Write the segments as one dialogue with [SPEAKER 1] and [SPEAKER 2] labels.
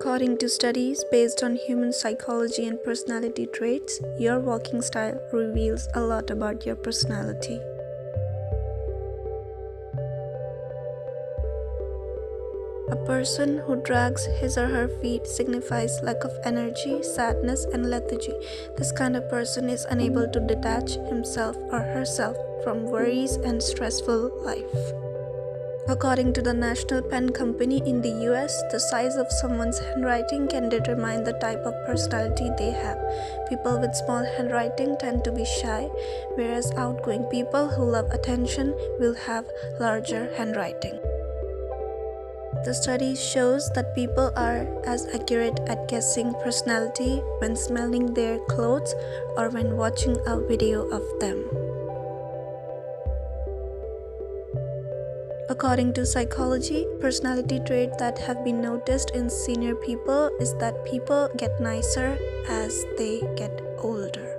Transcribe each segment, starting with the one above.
[SPEAKER 1] According to studies based on human psychology and personality traits, your walking style reveals a lot about your personality. A person who drags his or her feet signifies lack of energy, sadness, and lethargy. This kind of person is unable to detach himself or herself from worries and stressful life. According to the National Pen Company in the US, the size of someone's handwriting can determine the type of personality they have. People with small handwriting tend to be shy, whereas outgoing people who love attention will have larger handwriting. The study shows that people are as accurate at guessing personality when smelling their clothes or when watching a video of them. According to psychology, personality traits that have been noticed in senior people is that people get nicer as they get older.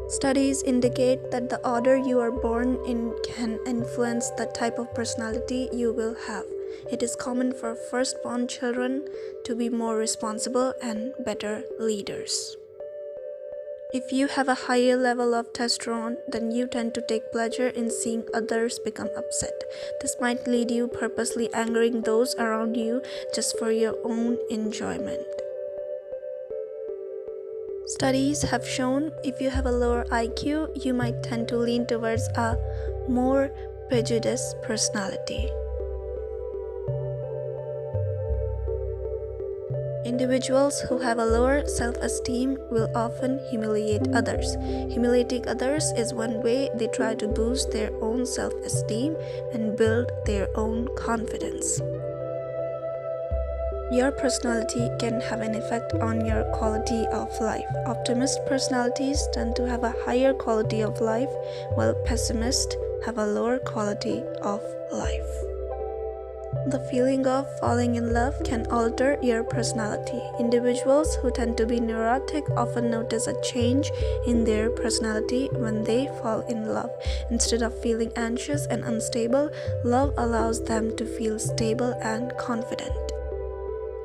[SPEAKER 1] Studies indicate that the order you are born in can influence the type of personality you will have. It is common for firstborn children to be more responsible and better leaders. If you have a higher level of testosterone, then you tend to take pleasure in seeing others become upset. This might lead you purposely angering those around you just for your own enjoyment. Studies have shown if you have a lower IQ, you might tend to lean towards a more prejudiced personality. Individuals who have a lower self-esteem will often humiliate others. Humiliating others is one way they try to boost their own self-esteem and build their own confidence. Your personality can have an effect on your quality of life. Optimist personalities tend to have a higher quality of life, while pessimists have a lower quality of life. The feeling of falling in love can alter your personality. Individuals who tend to be neurotic often notice a change in their personality when they fall in love. Instead of feeling anxious and unstable, love allows them to feel stable and confident.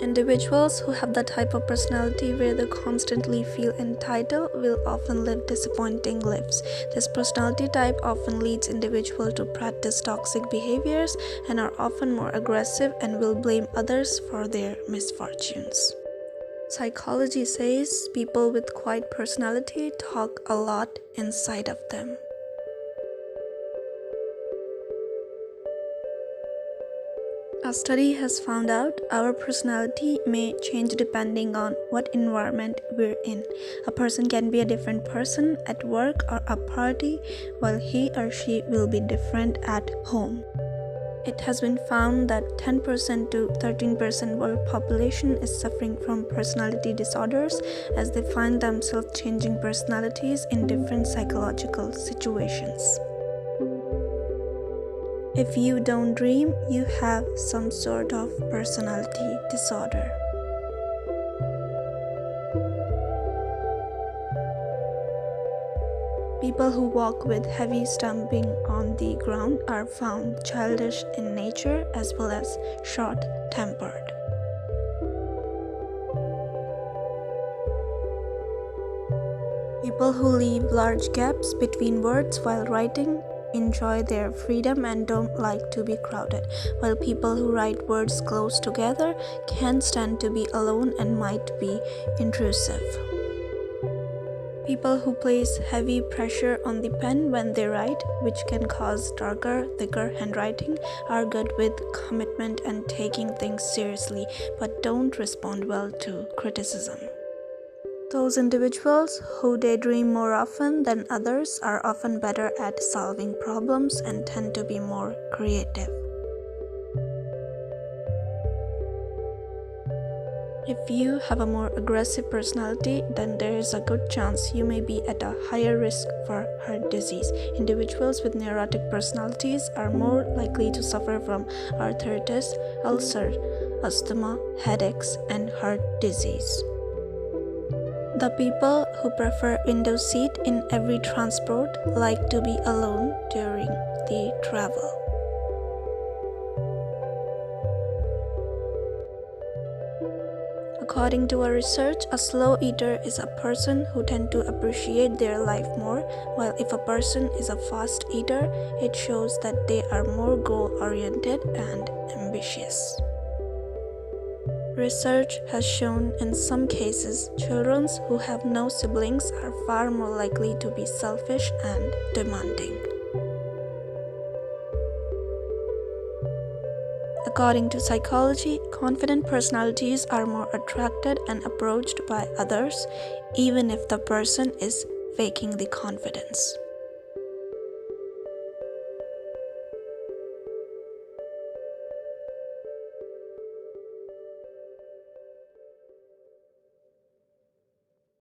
[SPEAKER 1] Individuals who have the type of personality where they constantly feel entitled will often live disappointing lives. This personality type often leads individuals to practice toxic behaviors and are often more aggressive and will blame others for their misfortunes. Psychology says people with quiet personality talk a lot inside of them. A study has found out our personality may change depending on what environment we're in. A person can be a different person at work or a party, while he or she will be different at home. It has been found that 10% to 13% world population is suffering from personality disorders as they find themselves changing personalities in different psychological situations. If you don't dream, you have some sort of personality disorder. People who walk with heavy stomping on the ground are found childish in nature as well as short-tempered. People who leave large gaps between words while writing enjoy their freedom and don't like to be crowded, while people who write words close together can't stand to be alone and might be intrusive. People who place heavy pressure on the pen when they write, which can cause darker, thicker handwriting, are good with commitment and taking things seriously, but don't respond well to criticism. Those individuals who daydream more often than others are often better at solving problems and tend to be more creative. If you have a more aggressive personality, then there is a good chance you may be at a higher risk for heart disease. Individuals with neurotic personalities are more likely to suffer from arthritis, ulcers, asthma, headaches, and heart disease. The people who prefer window seat in every transport like to be alone during the travel. According to a research, a slow eater is a person who tend to appreciate their life more, while if a person is a fast eater, it shows that they are more goal-oriented and ambitious. Research has shown in some cases, children who have no siblings are far more likely to be selfish and demanding. According to psychology, confident personalities are more attracted and approached by others, even if the person is faking the confidence.